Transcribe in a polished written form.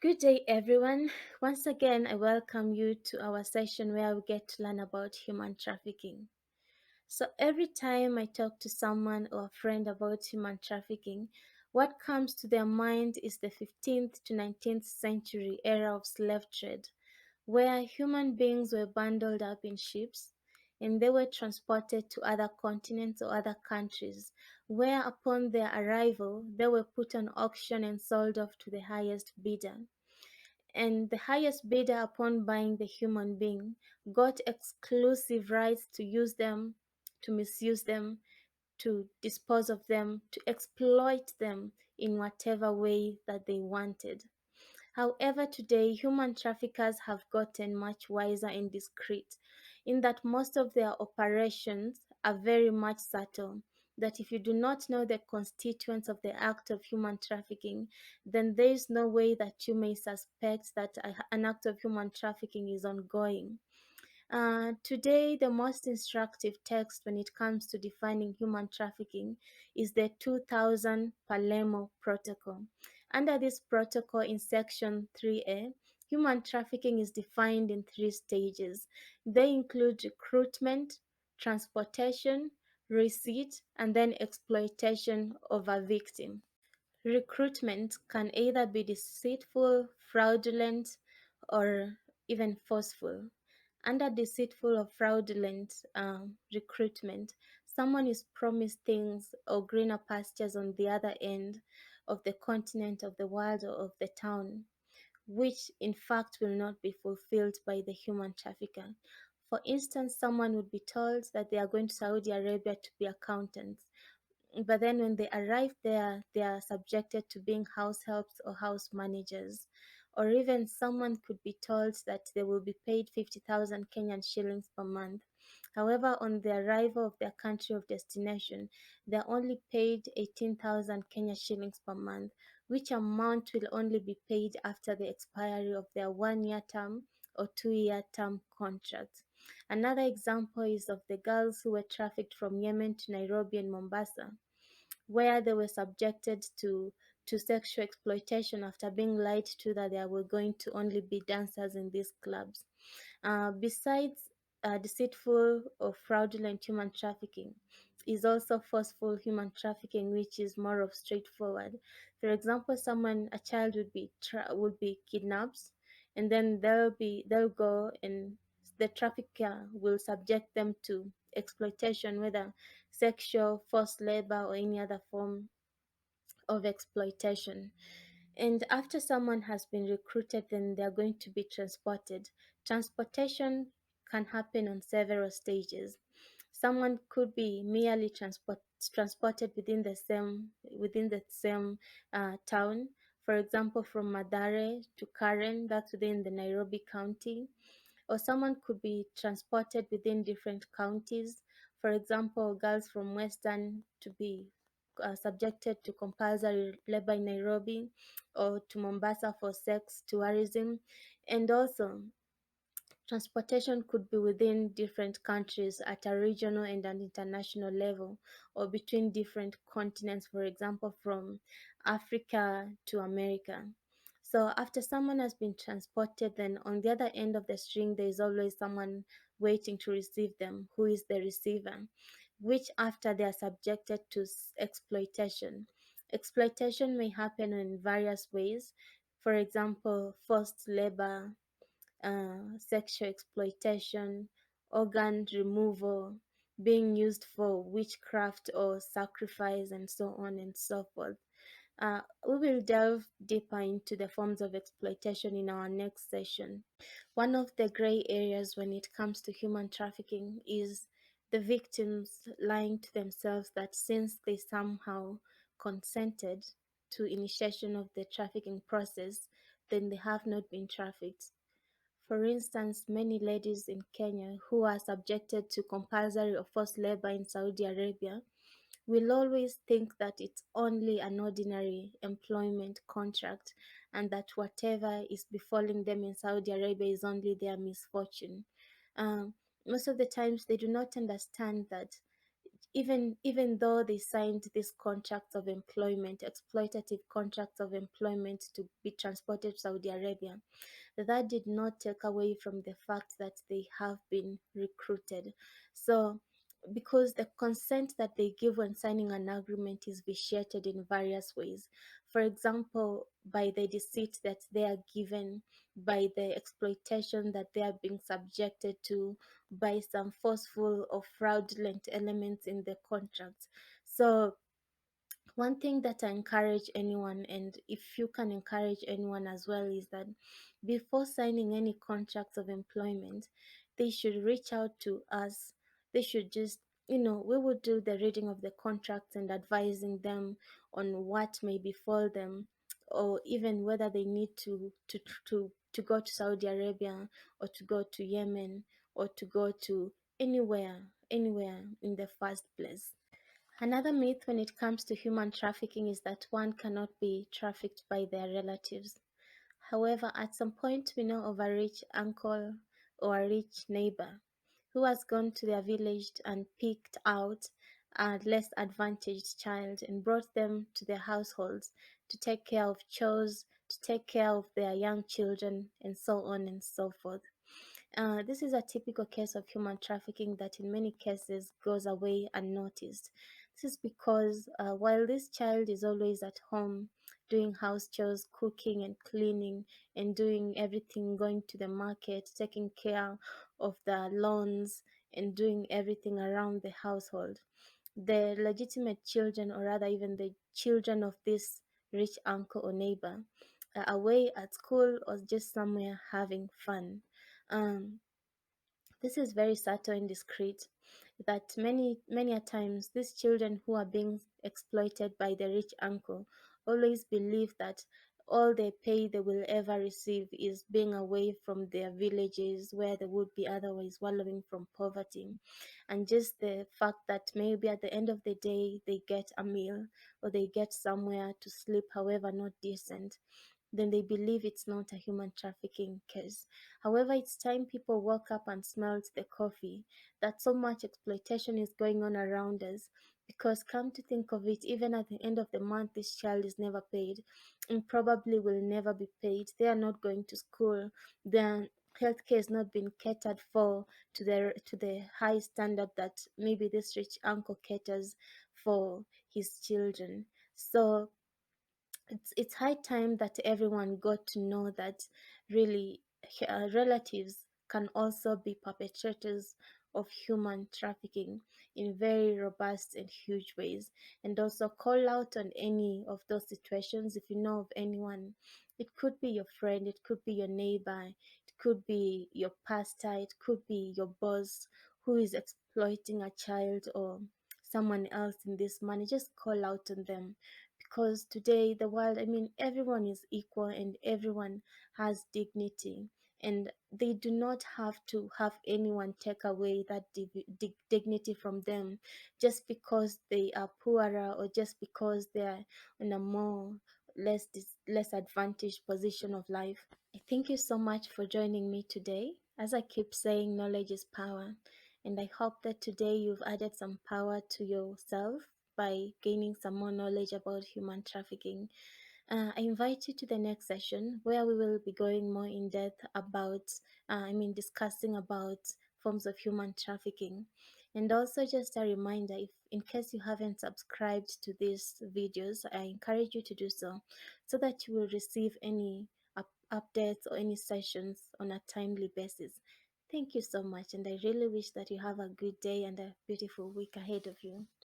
Good day, everyone. Once again, I welcome you to our session where we get to learn about human trafficking. So, every time I talk to someone or a friend about human trafficking, what comes to their mind is the 15th to 19th century era of slave trade, where human beings were bundled up in ships and they were transported to other continents or other countries, where upon their arrival, they were put on auction and sold off to the highest bidder, and the highest bidder upon buying the human being got exclusive rights to use them, to misuse them, to dispose of them, to exploit them in whatever way that they wanted. However, today human traffickers have gotten much wiser and discreet, in that most of their operations are very much subtle. That if you do not know the constituents of the act of human trafficking, then there is no way that you may suspect that an act of human trafficking is ongoing. Today, the most instructive text when it comes to defining human trafficking is the 2000 Palermo Protocol. Under this protocol, in section 3A, human trafficking is defined in three stages. They include recruitment, transportation, receipt, and then exploitation of a victim. Recruitment can either be deceitful, fraudulent, or even forceful. Under deceitful or fraudulent recruitment, someone is promised things or greener pastures on the other end of the continent, of the world, or of the town, which in fact will not be fulfilled by the human trafficker. For instance, someone would be told that they are going to Saudi Arabia to be accountants, but then when they arrive there, they are subjected to being house helps or house managers. Or even someone could be told that they will be paid 50,000 Kenyan shillings per month. However, on the arrival of their country of destination, they are only paid 18,000 Kenya shillings per month, which amount will only be paid after the expiry of their 1 year term or 2 year term contracts. Another example is of the girls who were trafficked from Yemen to Nairobi and Mombasa, where they were subjected to sexual exploitation after being lied to that they were going to only be dancers in these clubs. Besides deceitful or fraudulent human trafficking, is also forceful human trafficking, which is more of straightforward. For example, a child would be kidnapped, and then they'll go and the trafficker will subject them to exploitation, whether sexual, forced labor, or any other form of exploitation. And after someone has been recruited, then they are going to be transported. Transportation can happen on several stages. Someone could be merely transported within the same town. For example, from Madare to Karen, that's within the Nairobi County. Or someone could be transported within different counties. For example, girls from Western to be subjected to compulsory labor in Nairobi, or to Mombasa for sex tourism. And also, transportation could be within different countries at a regional and an international level, or between different continents, for example, from Africa to America. So after someone has been transported, then on the other end of the string, there is always someone waiting to receive them, who is the receiver, which after they are subjected to exploitation. Exploitation may happen in various ways. For example, forced labor, sexual exploitation, organ removal, being used for witchcraft or sacrifice, and so on and so forth. We will delve deeper into the forms of exploitation in our next session. One of the gray areas when it comes to human trafficking is the victims lying to themselves that since they somehow consented to initiation of the trafficking process, then they have not been trafficked. For instance, many ladies in Kenya who are subjected to compulsory or forced labor in Saudi Arabia will always think that it's only an ordinary employment contract, and that whatever is befalling them in Saudi Arabia is only their misfortune. Um, Most of the times they do not understand that even though they signed these contracts of employment, exploitative contracts of employment to be transported to Saudi Arabia, that did not take away from the fact that they have been recruited. So, because the consent that they give when signing an agreement is vitiated in various ways. For example, by the deceit that they are given, by the exploitation that they are being subjected to, by some forceful or fraudulent elements in the contract. So, one thing that I encourage anyone, and if you can encourage anyone as well, is that before signing any contracts of employment, they should reach out to us. They should just, we would do the reading of the contracts and advising them on what may befall them, or even whether they need to go to Saudi Arabia, or to go to Yemen, or to go to anywhere in the first place. Another myth when it comes to human trafficking is that one cannot be trafficked by their relatives. However, at some point, we know of a rich uncle or a rich neighbor who has gone to their village and picked out a less advantaged child and brought them to their households to take care of chores, to take care of their young children, and so on and so forth. This is a typical case of human trafficking that in many cases goes away unnoticed. This is because while this child is always at home doing house chores, cooking and cleaning, and doing everything, going to the market, taking care of the lawns, and doing everything around the household, the legitimate children, or rather even the children of this rich uncle or neighbor, are away at school or just somewhere having fun. Um, this is very subtle and discreet, that many a times these children who are being exploited by the rich uncle always believe that all the pay they will ever receive is being away from their villages where they would be otherwise wallowing from poverty. And just the fact that maybe at the end of the day they get a meal, or they get somewhere to sleep, however not decent, then they believe it's not a human trafficking case. However, it's time people woke up and smelled the coffee that so much exploitation is going on around us. Because, come to think of it, even at the end of the month, this child is never paid and probably will never be paid. They are not going to school. Their healthcare is not being catered for to the high standard that maybe this rich uncle caters for his children. So it's high time that everyone got to know that really relatives can also be perpetrators of human trafficking in very robust and huge ways, and also call out on any of those situations if you know of anyone. It could be your friend, it could be your neighbor, it could be your pastor, it could be your boss who is exploiting a child or someone else in this manner. Just call out on them, because today the world, I mean, everyone is equal and everyone has dignity, and they do not have to have anyone take away that dignity from them just because they are poorer, or just because they are in a more less advantaged position of life. I thank you so much for joining me today. As I keep saying, knowledge is power. And I hope that today you've added some power to yourself by gaining some more knowledge about human trafficking. I invite you to the next session where we will be going more in depth about, discussing about forms of human trafficking. And also, just a reminder, if in case you haven't subscribed to these videos, I encourage you to do so, so that you will receive any updates or any sessions on a timely basis. Thank you so much, and I really wish that you have a good day and a beautiful week ahead of you.